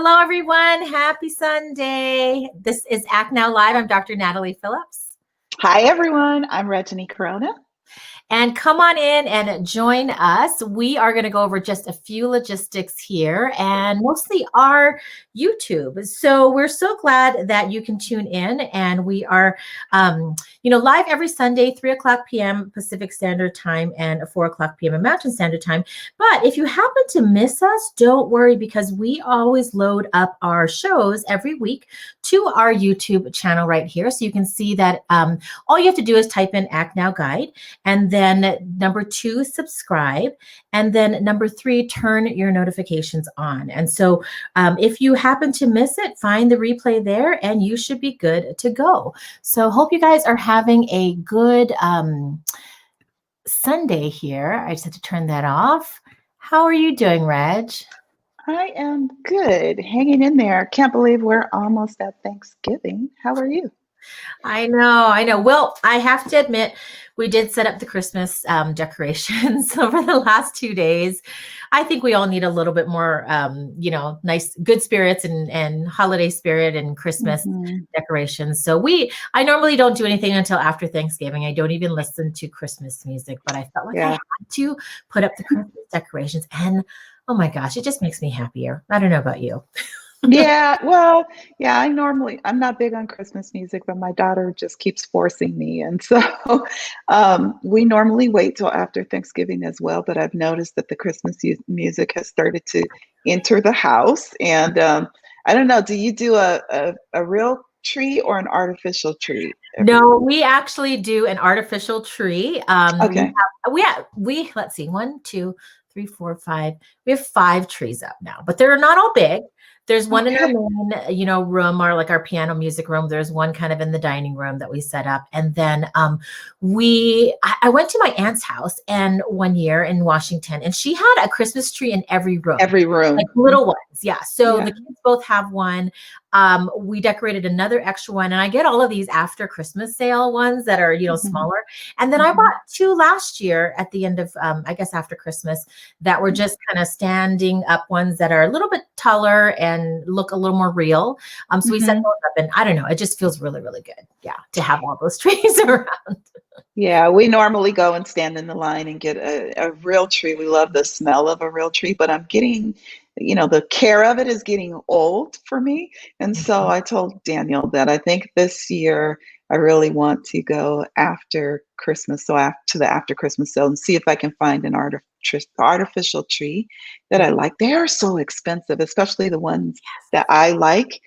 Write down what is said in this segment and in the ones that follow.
Hello, everyone. Happy Sunday. This is Act Now Live. I'm Dr. Natalie Phillips. Hi, everyone. I'm Reggie Corona. And come on in and join us. We are going to go over just a few logistics here and mostly our YouTube. So we're so glad that you can tune in, and we are, live every Sunday, 3:00 p.m. Pacific Standard Time and 4:00 p.m. Mountain Standard Time. But if you happen to miss us, don't worry, because we always load up our shows every week to our YouTube channel right here. So you can see that all you have to do is type in Act Now Guide, and then number 2, subscribe. And then number 3, turn your notifications on. And so if you happen to miss it, find the replay there and you should be good to go. So hope you guys are having a good Sunday here. I just had to turn that off. How are you doing, Reg? I am good. Hanging in there. Can't believe we're almost at Thanksgiving. How are you? I know. Well, I have to admit, we did set up the Christmas decorations over the last 2 days. I think we all need a little bit more, nice, good spirits and holiday spirit and Christmas decorations. So I normally don't do anything until after Thanksgiving. I don't even listen to Christmas music, but I felt like I had to put up the Christmas decorations. And oh my gosh, it just makes me happier. I don't know about you. I'm not big on Christmas music, but my daughter just keeps forcing me. And so we normally wait till after Thanksgiving as well, but I've noticed that the Christmas music has started to enter the house. And I don't know, do you do a real tree or an artificial tree? No, we actually do an artificial tree. Okay. We let's see, 1, 2, 3, 4, 5. We have 5 trees up now, but they're not all big. There's one in the main, room, or like our piano music room. There's one kind of in the dining room that we set up. And then I went to my aunt's house and one year in Washington, and she had a Christmas tree in every room. Like little ones. Yeah. So the kids both have one. We decorated another extra one, and I get all of these after Christmas sale ones that are, smaller. And then I bought 2 last year at the end of, after Christmas, that were just kind of standing up ones that are a little bit taller and look a little more real. So we set those up, and I don't know, it just feels really, really good. Yeah. To have all those trees around. Yeah, we normally go and stand in the line and get a real tree. We love the smell of a real tree, but I'm getting, the care of it is getting old for me. And so I told Daniel that I think this year I really want to go after Christmas, so after Christmas sale, and see if I can find an artificial tree that I like. They are so expensive, especially the ones that I like.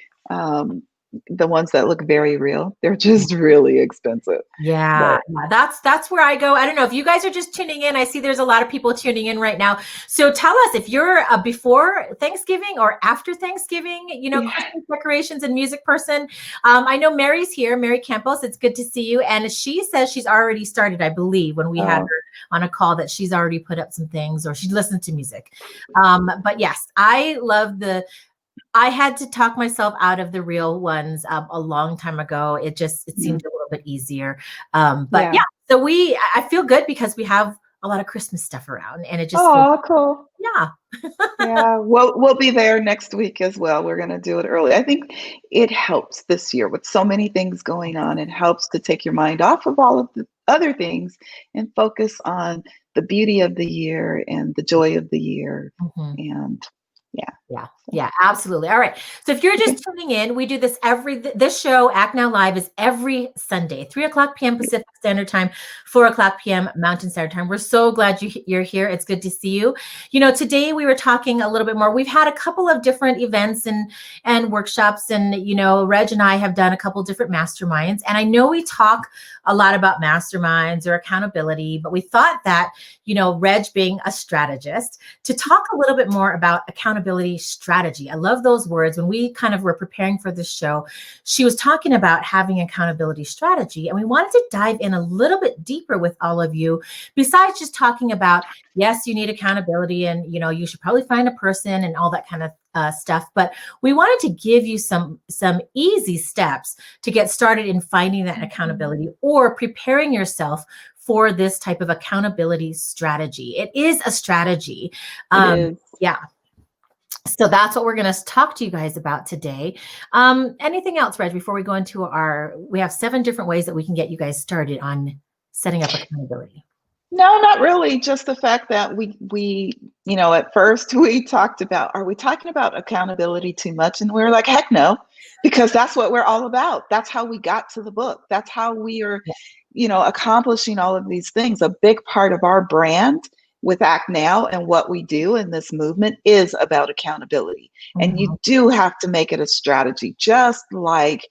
The ones that look very real, they're just really expensive. Yeah, that's where I go. I don't know if you guys are just tuning in. I see there's a lot of people tuning in right now. So tell us if you're a before Thanksgiving or after Thanksgiving, Christmas decorations and music person. I know Mary's here, Mary Campos. It's good to see you. And she says she's already started, I believe, when we had her on a call, that she's already put up some things, or she listened to music. But yes, I had to talk myself out of the real ones a long time ago. It seemed a little bit easier. So I feel good because we have a lot of Christmas stuff around, and it just cool. Yeah. Yeah, we'll be there next week as well. We're going to do it early. I think it helps this year with so many things going on. It helps to take your mind off of all of the other things and focus on the beauty of the year and the joy of the year. And yeah, absolutely. All right. So if you're just tuning in, we do this this show, Act Now Live, is every Sunday, 3:00 p.m. Pacific Standard Time, 4:00 p.m. Mountain Standard Time. We're so glad you're here. It's good to see you. Today we were talking a little bit more. We've had a couple of different events and workshops, and, Reg and I have done a couple different masterminds. And I know we talk a lot about masterminds or accountability, but we thought that, Reg being a strategist, to talk a little bit more about accountability strategy. I love those words. When we kind of were preparing for this show, she was talking about having accountability strategy, and we wanted to dive in a little bit deeper with all of you, besides just talking about, yes, you need accountability, and, you should probably find a person and all that kind of stuff. But we wanted to give you some easy steps to get started in finding that accountability or preparing yourself for this type of accountability strategy. It is a strategy. It is. Yeah. So that's what we're going to talk to you guys about today. Anything else, Reg, before we go into we have 7 different ways that we can get you guys started on setting up accountability. No, not really. Just the fact that at first we talked about, are we talking about accountability too much? And we were like, heck no, because that's what we're all about. That's how we got to the book. That's how we are, Yeah. accomplishing all of these things. A big part of our brand with Act Now and what we do in this movement is about accountability. And you Mhm. do have to make it a strategy, just like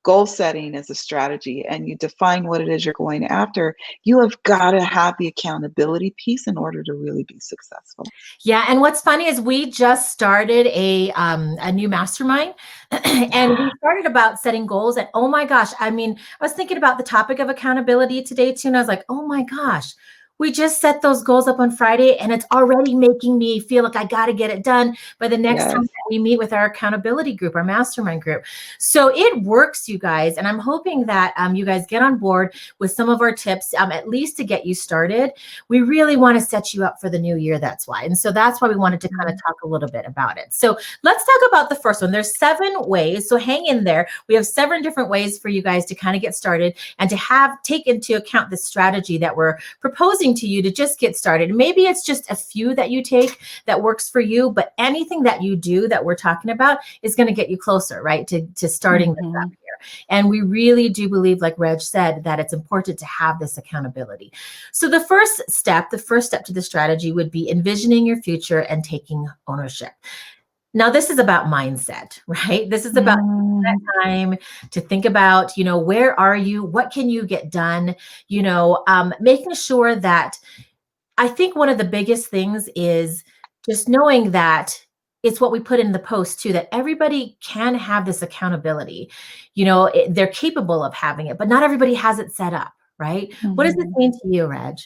goal setting is a strategy, and you define what it is you're going after. You have got to have the accountability piece in order to really be successful. Yeah, and what's funny is we just started a new mastermind, and we Yeah. started about setting goals. And oh my gosh, I mean, I was thinking about the topic of accountability today too, and I was like, oh my gosh, we just set those goals up on Friday, and it's already making me feel like I got to get it done by the next time Yes. that we meet with our accountability group, our mastermind group. So it works, you guys, and I'm hoping that you guys get on board with some of our tips, at least to get you started. We really want to set you up for the new year. That's why. And so that's why we wanted to kind of talk a little bit about it. So let's talk about the first one. There's 7 ways. So hang in there. We have 7 different ways for you guys to kind of get started and to take into account the strategy that we're proposing to you to just get started. Maybe it's just a few that you take that works for you, but anything that you do that we're talking about is going to get you closer, right, to starting this up here. And we really do believe, like Reg said, that it's important to have this accountability. So the first step to the strategy would be envisioning your future and taking ownership. Now, this is about mindset, right? This is about that time to think about, where are you? What can you get done? Making sure that I think one of the biggest things is just knowing that it's what we put in the post too, that everybody can have this accountability. They're capable of having it, but not everybody has it set up, right? What does this mean to you, Reg?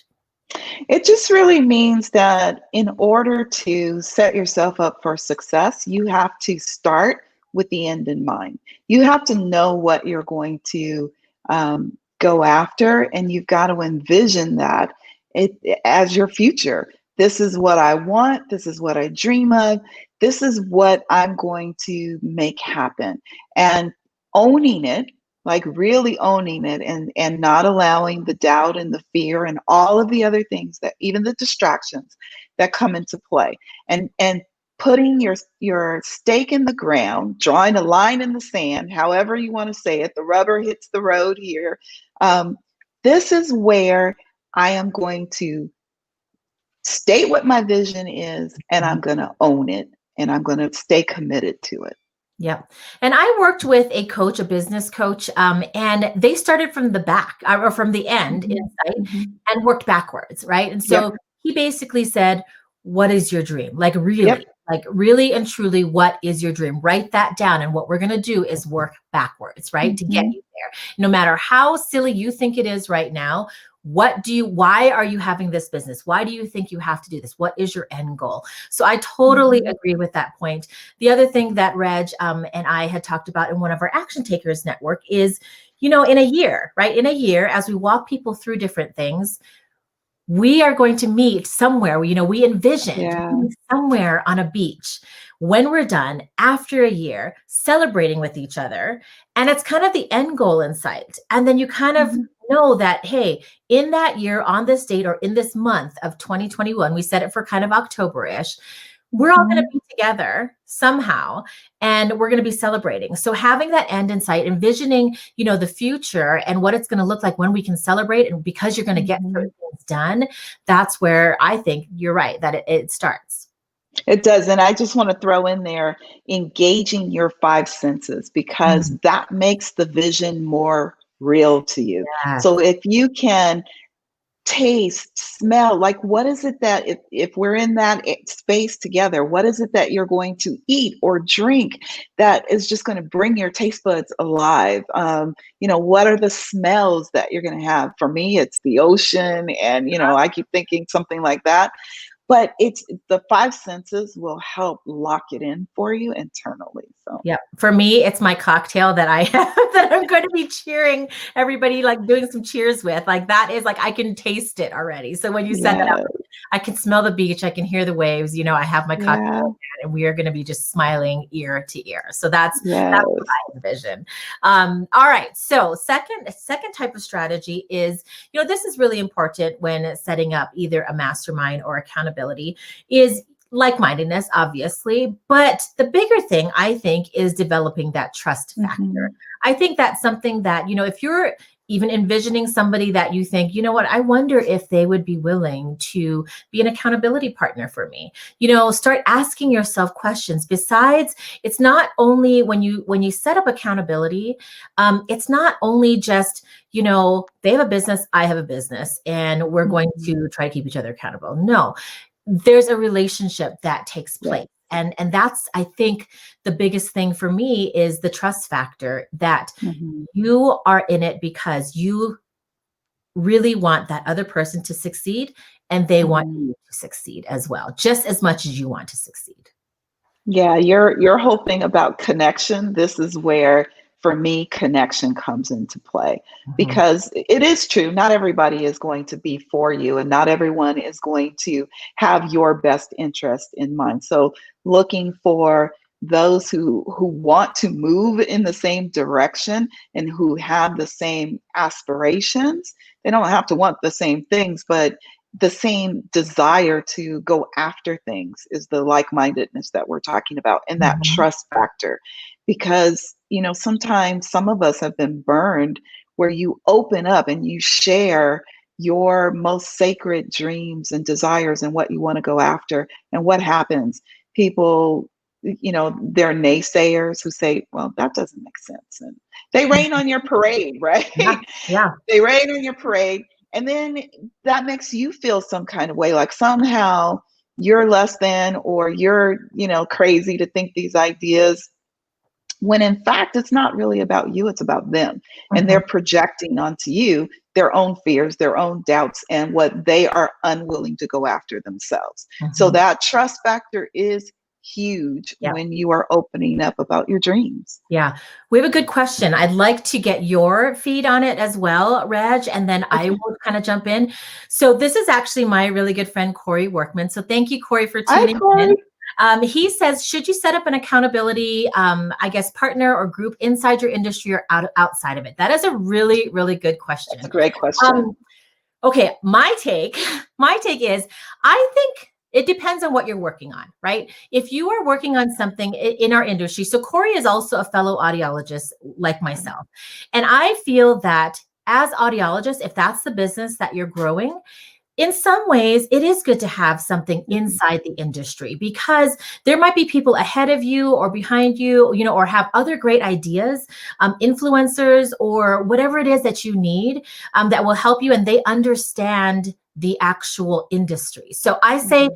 It just really means that in order to set yourself up for success, you have to start with the end in mind. You have to know what you're going to go after, and you've got to envision that as your future. This is what I want. This is what I dream of. This is what I'm going to make happen. And owning it, like really owning it, and not allowing the doubt and the fear and all of the other things, that even the distractions that come into play, and putting your stake in the ground, drawing a line in the sand, however you want to say it, the rubber hits the road here. This is where I am going to state what my vision is, and I'm going to own it, and I'm going to stay committed to it. Yep. And I worked with a coach, a business coach, and they started from the back or from the end in sight and worked backwards, right? And so Yep. he basically said, what is your dream? Like Yep. really and truly, what is your dream? Write that down. And what we're going to do is work backwards, right? To get you there. No matter how silly you think it is right now, why are you having this business? Why do you think you have to do this? What is your end goal? So I totally agree with that point. The other thing that Reg and I had talked about in one of our Action Takers network is, in a year, right? In a year, as we walk people through different things, we are going to meet somewhere. We envisioned meeting somewhere on a beach when we're done after a year, celebrating with each other. And it's kind of the end goal in sight. And then you kind of know that, hey, in that year, on this date, or in this month of 2021, we set it for kind of October-ish, we're all going to be together somehow, and we're going to be celebrating. So having that end in sight, envisioning, the future and what it's going to look like when we can celebrate, and because you're going to get certain things done, that's where I think you're right, that it starts. It does. And I just want to throw in there engaging your 5 senses, because that makes the vision more real to you. Yes. So if you can taste, smell, like what is it that if we're in that space together, what is it that you're going to eat or drink that is just going to bring your taste buds alive? What are the smells that you're going to have? For me, it's the ocean, and I keep thinking something like that. But it's the 5 senses will help lock it in for you internally. So yeah, for me, it's my cocktail that I have that I'm going to be cheering everybody, like doing some cheers with. Like that is like I can taste it already. So when you said that, I can smell the beach. I can hear the waves. I have my Yeah. cocktail and we are going to be just smiling ear to ear. So that's Yes. what I envision. All right. So second type of strategy is, this is really important when setting up either a mastermind or accountability, is like-mindedness, obviously. But the bigger thing, I think, is developing that trust factor. I think that's something that, if you're even envisioning somebody that you think, what, I wonder if they would be willing to be an accountability partner for me. Start asking yourself questions. Besides, it's not only when you set up accountability, it's not only just, they have a business, I have a business, and we're going to try to keep each other accountable. No, there's a relationship that takes place. And that's, I think, the biggest thing for me is the trust factor, that you are in it because you really want that other person to succeed, and they want you to succeed as well, just as much as you want to succeed. Yeah, your whole thing about connection, this is where, for me, connection comes into play. Because it is true, not everybody is going to be for you, and not everyone is going to have your best interest in mind. So looking for those who want to move in the same direction and who have the same aspirations. They don't have to want the same things, but the same desire to go after things is the like-mindedness that we're talking about, and that trust factor. Because, sometimes some of us have been burned where you open up and you share your most sacred dreams and desires and what you want to go after. And what happens? People, they're naysayers who say, well, that doesn't make sense. And they rain on your parade, right? Yeah. They rain on your parade. And then that makes you feel some kind of way, like somehow you're less than, or you're, crazy to think these ideas, when in fact, it's not really about you, it's about them. And they're projecting onto you their own fears, their own doubts, and what they are unwilling to go after themselves. So that trust factor is huge when you are opening up about your dreams. Yeah, we have a good question. I'd like to get your feed on it as well, Reg, and then I will kind of jump in. So this is actually my really good friend, Corey Workman. So thank you, Corey, for tuning in. He says, should you set up an accountability, partner or group inside your industry or outside of it? That is a really, really good question. That's a great question. Okay, my take is, I think it depends on what you're working on, right? If you are working on something in our industry, so Corey is also a fellow audiologist like myself. And I feel that as audiologists, if that's the business that you're growing, in some ways, it is good to have something inside the industry, because there might be people ahead of you or behind you, or have other great ideas, influencers, or whatever it is that you need, that will help you, and they understand the actual industry. So I say,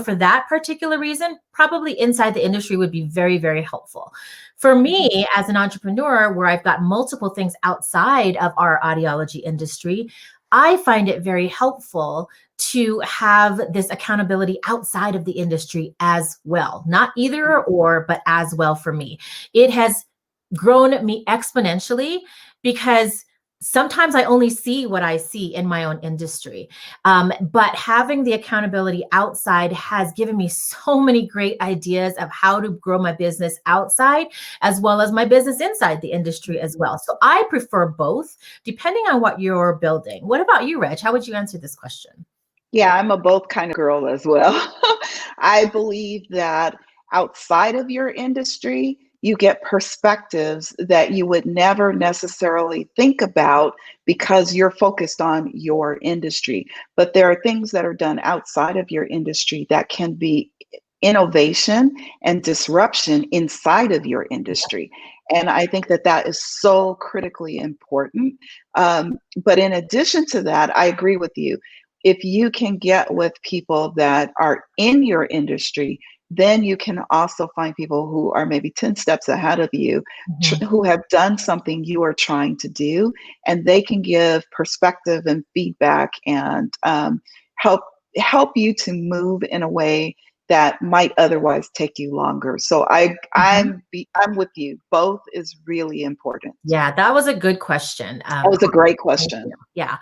for that particular reason, probably inside the industry would be very, very helpful. For me, as an entrepreneur, where I've got multiple things outside of our audiology industry, I find it very helpful to have this accountability outside of the industry as well. Not either or, but as well for me. It has grown me exponentially, because sometimes I only see what I see in my own industry. But having the accountability outside has given me so many great ideas of how to grow my business outside, as well as my business inside the industry as well. So I prefer both, depending on what you're building. What about you, Reg? How would you answer this question? Yeah, I'm a both kind of girl as well. I believe that outside of your industry, you get perspectives that you would never necessarily think about because you're focused on your industry. But there are things that are done outside of your industry that can be innovation and disruption inside of your industry. And I think that that is so critically important. But in addition to that, I agree with you. If you can get with people that are in your industry, then you can also find people who are maybe 10 steps ahead of you, who have done something you are trying to do, and they can give perspective and feedback and help you to move in a way that might otherwise take you longer. So I'm with you. Both is really important. Yeah, that was a good question. That was a great Thank you. question. Yeah.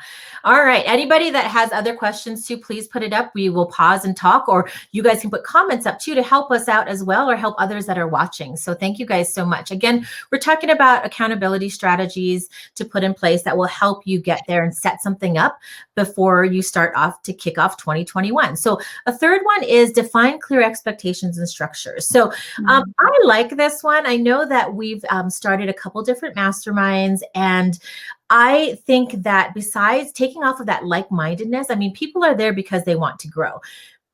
All right. Anybody that has other questions too, please put it up. We will pause and talk, or you guys can put comments up too to help us out as well, or help others that are watching. So thank you guys so much. Again, we're talking about accountability strategies to put in place that will help you get there and set something up before you start off to kick off 2021. So a third one is define clear expectations and structures. So I like this one. I know that we've started a couple different masterminds, and I think that besides taking off of that like-mindedness, I mean, people are there because they want to grow.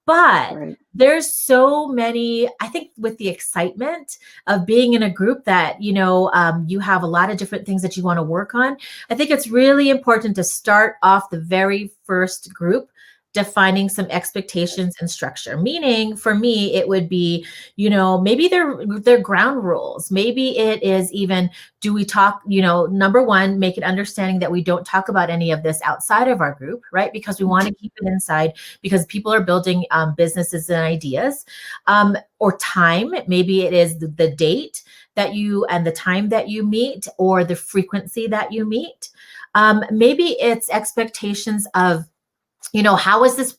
But there's so many, I think with the excitement of being in a group that, you have a lot of different things that you want to work on. I think it's really important to start off the very first group defining some expectations and structure. Meaning for me, it would be, maybe they're ground rules. Maybe it is even, do we talk, number one, make it understanding that we don't talk about any of this outside of our group, right? Because we want to keep it inside, because people are building businesses and ideas. Or time, maybe it is the date that you and the time that you meet, or the frequency that you meet. Maybe it's expectations of, how is this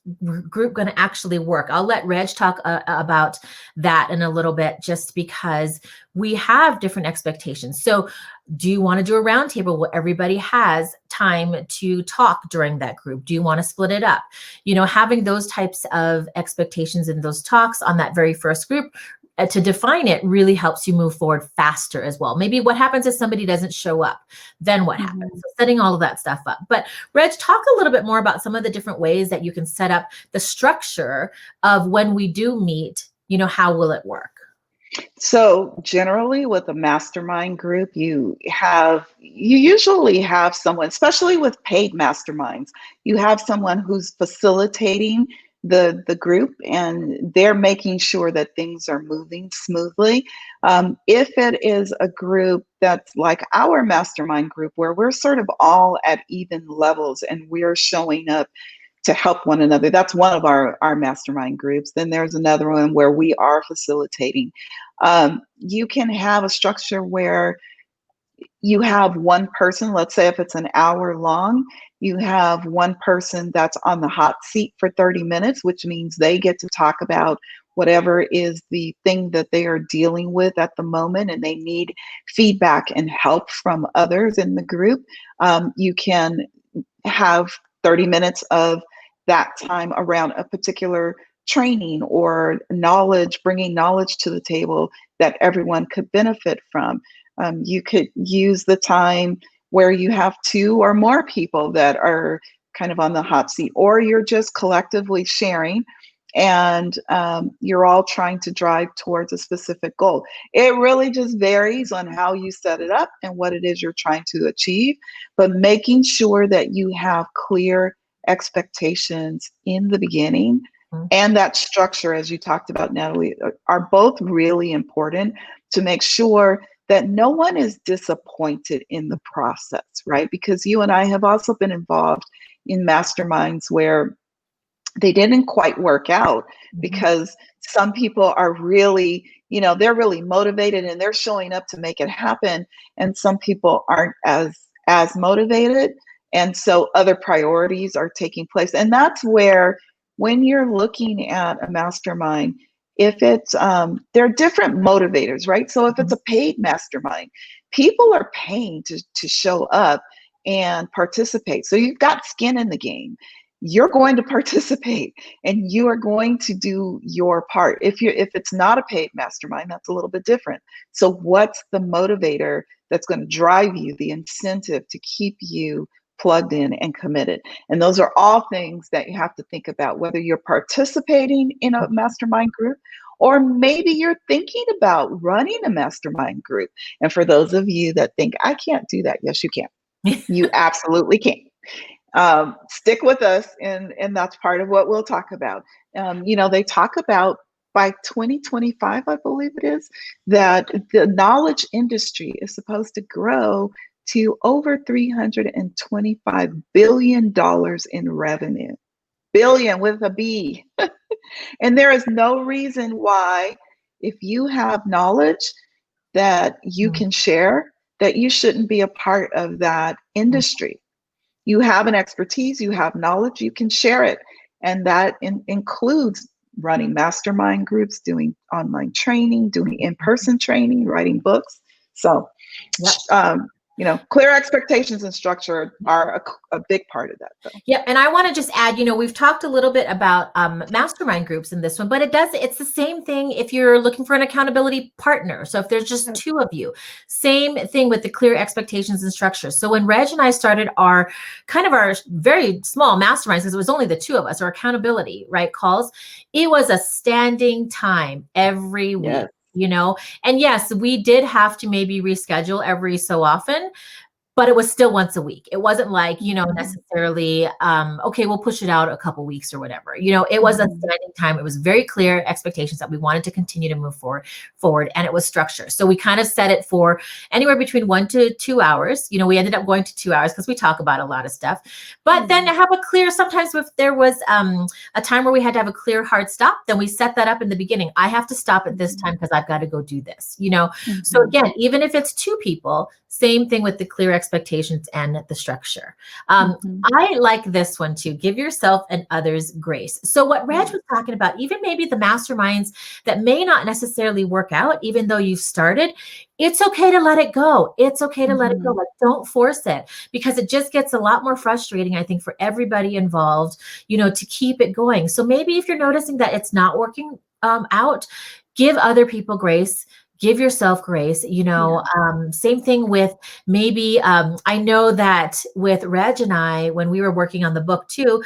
group going to actually work? I'll let Reg talk about that in a little bit, just because we have different expectations. So do you want to do a roundtable where everybody has time to talk during that group? Do you want to split it up? Having those types of expectations in those talks on that very first group to define it really helps you move forward faster as well. Maybe what happens if somebody doesn't show up, then what happens? So setting all of that stuff up. But Reg, talk a little bit more about some of the different ways that you can set up the structure of when we do meet, how will it work? So generally with a mastermind group, you usually have someone, especially with paid masterminds, you have someone who's facilitating the group, and they're making sure that things are moving smoothly. If it is a group that's like our mastermind group, where we're sort of all at even levels and we're showing up to help one another, that's one of our mastermind groups. Then there's another one where we are facilitating. You can have a structure where you have one person, let's say if it's an hour long, you have one person that's on the hot seat for 30 minutes, which means they get to talk about whatever is the thing that they are dealing with at the moment, and they need feedback and help from others in the group. You can have 30 minutes of that time around a particular training or knowledge, bringing knowledge to the table that everyone could benefit from. You could use the time where you have two or more people that are kind of on the hot seat, or you're just collectively sharing, and you're all trying to drive towards a specific goal. It really just varies on how you set it up and what it is you're trying to achieve, but making sure that you have clear expectations in the beginning and that structure, as you talked about, Natalie, are both really important to make sure that no one is disappointed in the process, right? Because you and I have also been involved in masterminds where they didn't quite work out because some people are really, they're really motivated and they're showing up to make it happen. And some people aren't as motivated. And so other priorities are taking place. And that's where, when you're looking at a mastermind, if it's, there are different motivators, right? So if it's a paid mastermind, people are paying to show up and participate. So you've got skin in the game. You're going to participate and you are going to do your part. If it's not a paid mastermind, that's a little bit different. So what's the motivator that's going to drive you, the incentive to keep you plugged in and committed? And those are all things that you have to think about, whether you're participating in a mastermind group or maybe you're thinking about running a mastermind group. And for those of you that think, I can't do that, yes, you can. You absolutely can. Stick with us, and that's part of what we'll talk about. They talk about by 2025, I believe it is, that the knowledge industry is supposed to grow to over $325 billion in revenue. billion with a B. And there is no reason why, if you have knowledge that you can share, that you shouldn't be a part of that industry. You have an expertise, you have knowledge, you can share it. And that includes running mastermind groups, doing online training, doing in-person training, writing books. So, clear expectations and structure are a big part of that, though. Yeah, and I want to just add, we've talked a little bit about mastermind groups in this one, but it's the same thing if you're looking for an accountability partner. So if there's just two of you, same thing with the clear expectations and structures. So when Reg and I started our very small masterminds, because it was only the two of us, our accountability, right, calls, it was a standing time every week. And yes, we did have to maybe reschedule every so often, but it was still once a week. It wasn't like, necessarily, okay, we'll push it out a couple weeks or whatever. It was a standing time. It was very clear expectations that we wanted to continue to move forward, and it was structured. So we kind of set it for anywhere between 1 to 2 hours. We ended up going to 2 hours because we talk about a lot of stuff. But then to have a clear, sometimes if there was a time where we had to have a clear hard stop, then we set that up in the beginning. I have to stop at this time because I've got to go do this, So again, even if it's two people, same thing with the clear expectations and the structure. I like this one too. Give yourself and others grace. So what Reg was talking about, even maybe the masterminds that may not necessarily work out, even though you've started, it's okay to let it go. It's okay to let it go. Like, don't force it, because it just gets a lot more frustrating, I think, for everybody involved, to keep it going. So maybe if you're noticing that it's not working out, give other people grace. Give yourself grace, same thing with maybe, I know that with Reg and I, when we were working on the book too,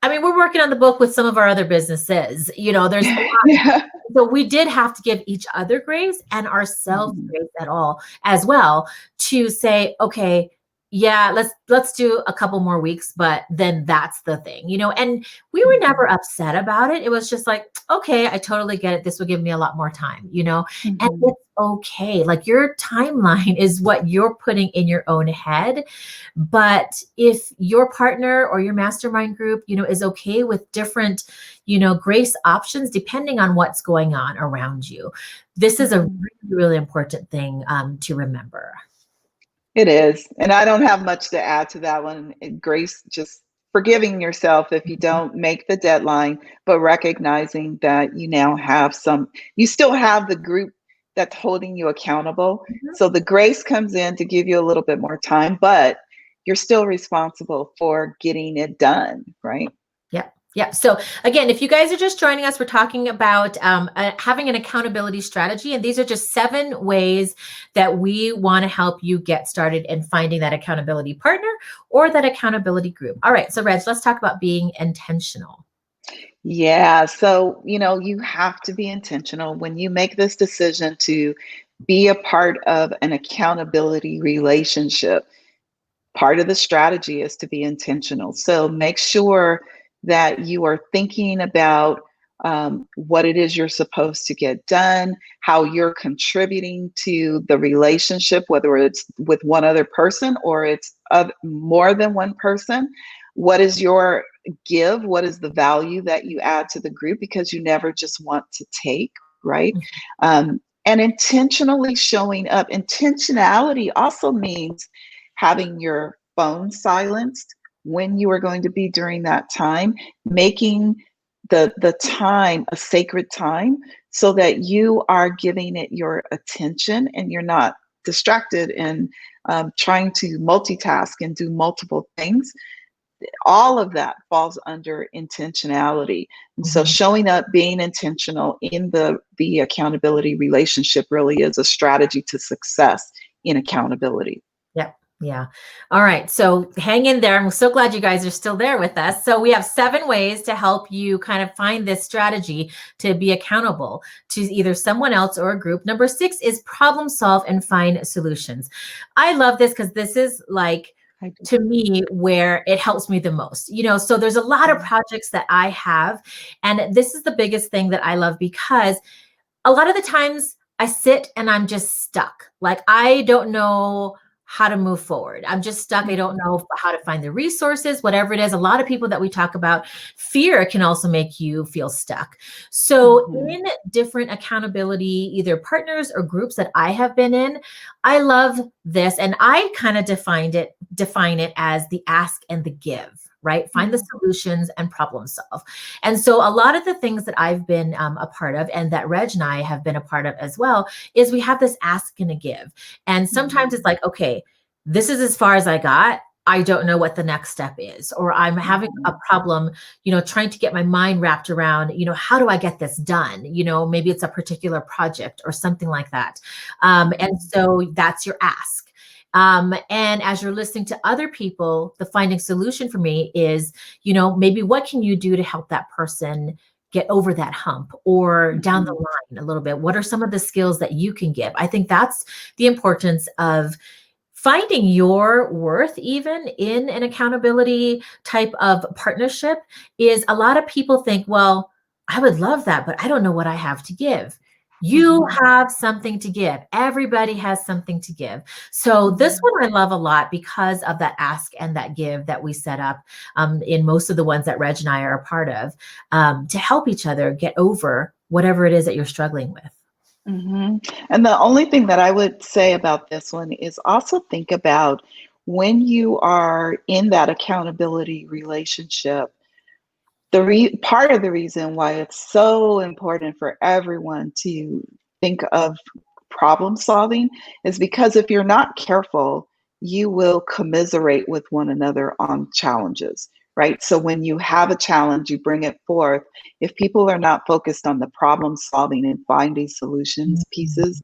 we're working on the book with some of our other businesses, there's a lot. So we did have to give each other grace and ourselves grace as well, to say, okay, yeah, let's do a couple more weeks, but then that's the thing, and we were never upset about it. It was just like, okay, I totally get it. This will give me a lot more time, and it's okay. Like, your timeline is what you're putting in your own head. But if your partner or your mastermind group, is okay with different, grace options, depending on what's going on around you, this is a really, really important thing to remember. It is. And I don't have much to add to that one. Grace, just forgiving yourself if you don't make the deadline, but recognizing that you now have you still have the group that's holding you accountable. So the grace comes in to give you a little bit more time, but you're still responsible for getting it done, right? Yeah. So again, if you guys are just joining us, we're talking about having an accountability strategy. And these are just 7 ways that we want to help you get started in finding that accountability partner or that accountability group. All right. So Reg, let's talk about being intentional. Yeah. So, you have to be intentional when you make this decision to be a part of an accountability relationship. Part of the strategy is to be intentional. So make sure that you are thinking about what it is you're supposed to get done, how you're contributing to the relationship, whether it's with one other person or it's more than one person. What is your give? What is the value that you add to the group? Because you never just want to take, right? And intentionally showing up. Intentionality also means having your phone silenced when you are going to be during that time, making the time a sacred time so that you are giving it your attention and you're not distracted and trying to multitask and do multiple things. All of that falls under intentionality. And so showing up, being intentional in the accountability relationship really is a strategy to success in accountability. Yeah. All right. So hang in there. I'm so glad you guys are still there with us. So we have 7 ways to help you kind of find this strategy to be accountable to either someone else or a group. Number 6 is problem solve and find solutions. I love this because this is like, to me, where it helps me the most. So there's a lot of projects that I have, and this is the biggest thing that I love, because a lot of the times I sit and I'm just stuck. Like, I don't know how to move forward. I'm just stuck. I don't Mhm. know how to find the resources, whatever it is. A lot of people that we talk about, fear can also make you feel stuck. So, Mhm. in different accountability, either partners or groups that I have been in, I love this. And I kind of define it as the ask and the give, right? Find the Mhm. solutions and problem solve. And so, a lot of the things that I've been a part of and that Reg and I have been a part of as well is we have this ask and a give. And sometimes it's Mhm. like, okay, this is as far as I got. I don't know what the next step is, or I'm having a Mhm. problem, trying to get my mind wrapped around, how do I get this done? Maybe it's a particular project or something like that. And Mhm. so that's your ask. And as you're listening to other people, the finding solution for me is, maybe what can you do to help that person get over that hump or down the Mhm. line a little bit? What are some of the skills that you can give? I think that's the importance of finding your worth even in an accountability type of partnership. Is a lot of people think, well, I would love that, but I don't know what I have to give. You Mhm. have something to give. Everybody has something to give. So this Mhm. one I love a lot because of that ask and that give that we set up in most of the ones that Reg and I are a part of, to help each other get over whatever it is that you're struggling with. Mhm. And the only thing that I would say about this one is also think about when you are in that accountability relationship, part of the reason why it's so important for everyone to think of problem solving is because if you're not careful, you will commiserate with one another on challenges, right? So when you have a challenge, you bring it forth. If people are not focused on the problem solving and finding solutions Mhm. pieces,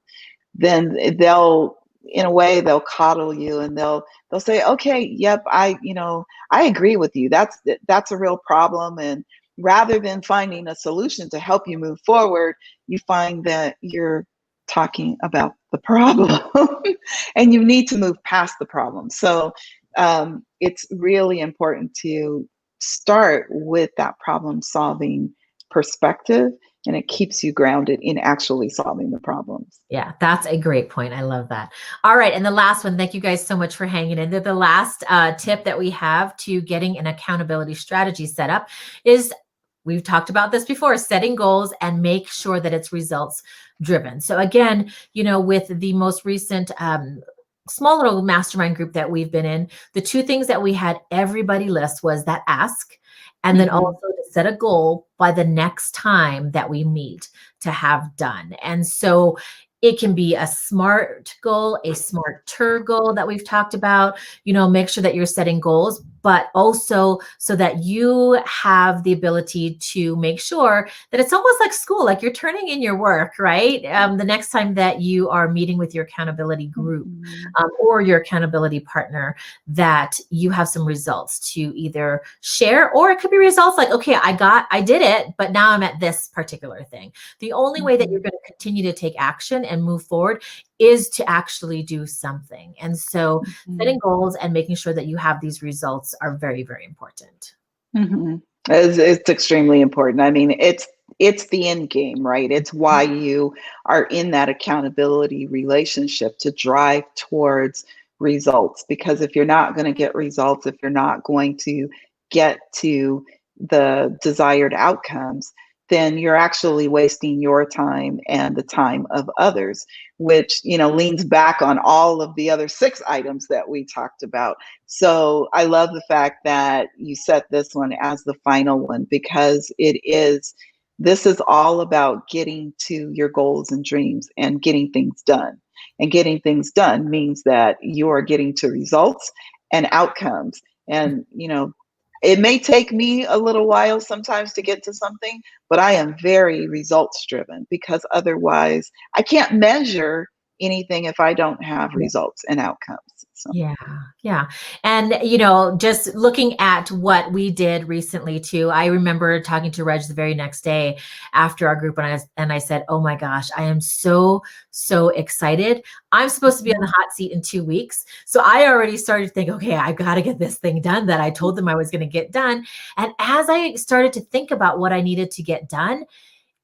then they'll, in a way, they'll coddle you and they'll say, okay, yep, I agree with you, that's a real problem. And rather than finding a solution to help you move forward, you find that you're talking about the problem and you need to move past the problem. So it's really important to start with that problem solving perspective, and it keeps you grounded in actually solving the problems. Yeah, that's a great point. I love that. All right. And the last one, thank you guys so much for hanging in. The last tip that we have to getting an accountability strategy set up is, we've talked about this before, setting goals and make sure that it's results driven. So again, with the most recent small little mastermind group that we've been in, the two things that we had everybody list was that ask, and then Mhm. also to set a goal by the next time that we meet to have done. And so it can be a smart goal, a smarter goal that we've talked about. Make sure that you're setting goals, but also so that you have the ability to make sure that it's almost like school, like you're turning in your work, right? The next time that you are meeting with your accountability group, Mhm. or your accountability partner, that you have some results to either share, or it could be results like, okay, I did it, but now I'm at this particular thing. The only way that you're Mhm. going to continue to take action and move forward is to actually do something. And so setting Mhm. goals and making sure that you have these results are very, very important. Mhm. It's extremely important. I mean, it's the end game, right? It's why you are in that accountability relationship, to drive towards results. Because if you're not going to get results, if you're not going to get to the desired outcomes, then you're actually wasting your time and the time of others, which, leans back on all of the other 6 items that we talked about. So I love the fact that you set this one as the final one, because this is all about getting to your goals and dreams and getting things done. And getting things done means that you are getting to results and outcomes. And, it may take me a little while sometimes to get to something, but I am very results driven, because otherwise I can't measure anything if I don't have results and outcomes. So. Yeah, yeah. And, just looking at what we did recently too, I remember talking to Reg the very next day after our group, and I said, "Oh my gosh, I am so, so excited. I'm supposed to be on the hot seat in 2 weeks." So I already started to think, okay, I've got to get this thing done that I told them I was going to get done. And as I started to think about what I needed to get done,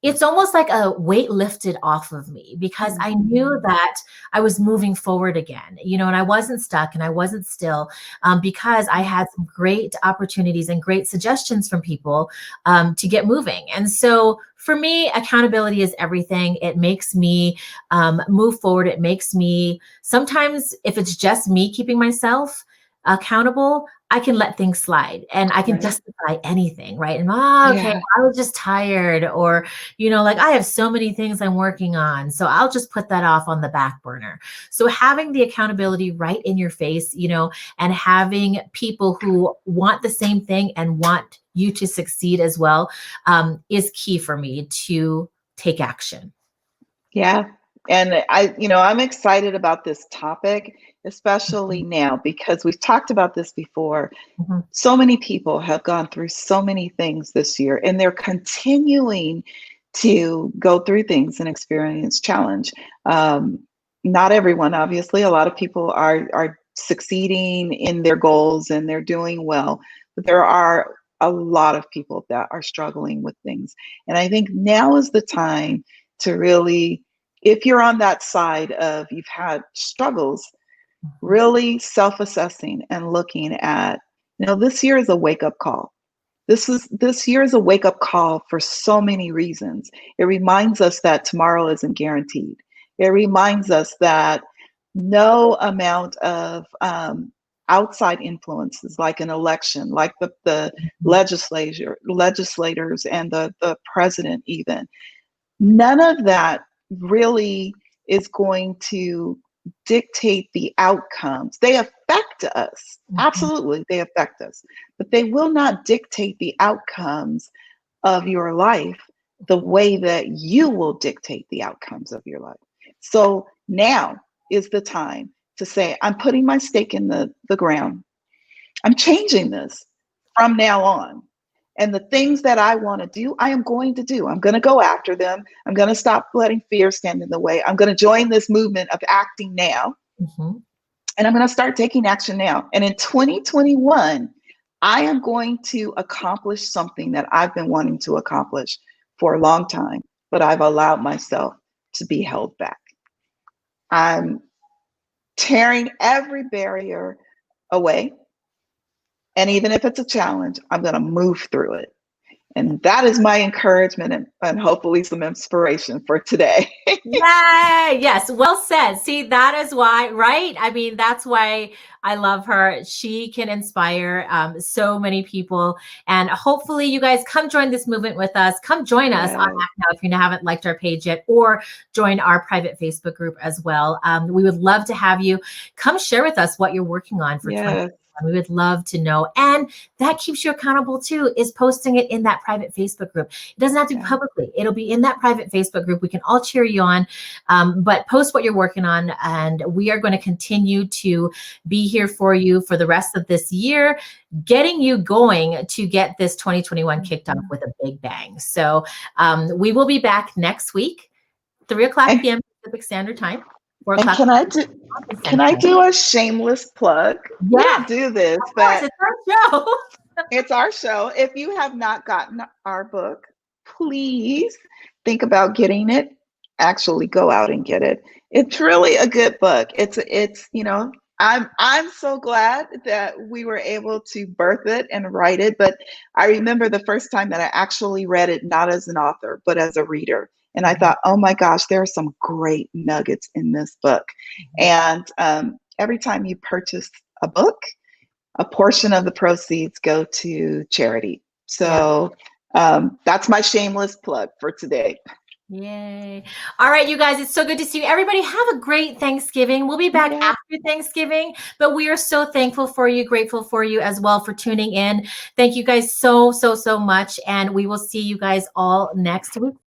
it's almost like a weight lifted off of me because I knew that I was moving forward again, and I wasn't stuck and I wasn't still, because I had some great opportunities and great suggestions from people, to get moving. And so for me, accountability is everything. It makes me, move forward. It makes me, sometimes if it's just me keeping myself accountable, I can let things slide and I can Right. justify anything, right? And okay, Yeah. I was just tired, or like I have so many things I'm working on, so I'll just put that off on the back burner. So having the accountability right in your face, and having people who want the same thing and want you to succeed as well, is key for me to take action. Yeah. And I'm excited about this topic, especially now, because we've talked about this before. Mhm. So many people have gone through so many things this year, and they're continuing to go through things and experience challenge. Um, Not everyone, obviously. A lot of people are succeeding in their goals and they're doing well, but there are a lot of people that are struggling with things. And I think now is the time to really, if you're on that side of you've had struggles, really self-assessing and looking at, this year is a wake-up call. This year is a wake-up call for so many reasons. It reminds us that tomorrow isn't guaranteed. It reminds us that no amount of outside influences, like an election, like the legislators and the president even, none of that really is going to dictate the outcomes. They affect us. Mhm. Absolutely, they affect us. But they will not dictate the outcomes of your life the way that you will dictate the outcomes of your life. So now is the time to say, I'm putting my stake in the ground. I'm changing this from now on. And the things that I want to do, I am going to do. I'm going to go after them. I'm going to stop letting fear stand in the way. I'm going to join this movement of acting now. Mhm. And I'm going to start taking action now. And in 2021, I am going to accomplish something that I've been wanting to accomplish for a long time, but I've allowed myself to be held back. I'm tearing every barrier away. And even if it's a challenge, I'm going to move through it. And that is my encouragement and hopefully some inspiration for today. Yay! Yes, well said. See, that is why, right? I mean, that's why I love her. She can inspire, so many people. And hopefully, you guys come join this movement with us. Come join us on Yeah, Act Now if you haven't liked our page yet, or join our private Facebook group as well. We would love to have you come share with us what you're working on for 2021. yes, We would love to know. And that keeps you accountable too, is posting it in that private Facebook group. It doesn't have to be yeah, publicly. It'll be in that private Facebook group. We can all cheer you on, but post what you're working on. And we are going to continue to be here for you for the rest of this year, getting you going to get this 2021 kicked off with a big bang. So we will be back next week, 3:00 and, p.m. Pacific Standard Time, 4 and o'clock Mountain can Standard I Time. do a shameless plug? We Yeah, don't do this, of course, but it's our show. it's our show. If you have not gotten our book, please think about getting it. Actually go out and get it. It's really a good book. I'm so glad that we were able to birth it and write it, but I remember the first time that I actually read it not as an author, but as a reader. And I thought, oh my gosh, there are some great nuggets in this book. And every time you purchase a book, a portion of the proceeds go to charity. Yeah. So that's my shameless plug for today. Yay. All right, you guys, it's so good to see you. Everybody have a great Thanksgiving. We'll be back Yeah. after Thanksgiving, but we are so thankful for you, grateful for you as well for tuning in. Thank you guys so, so, so much. And we will see you guys all next week.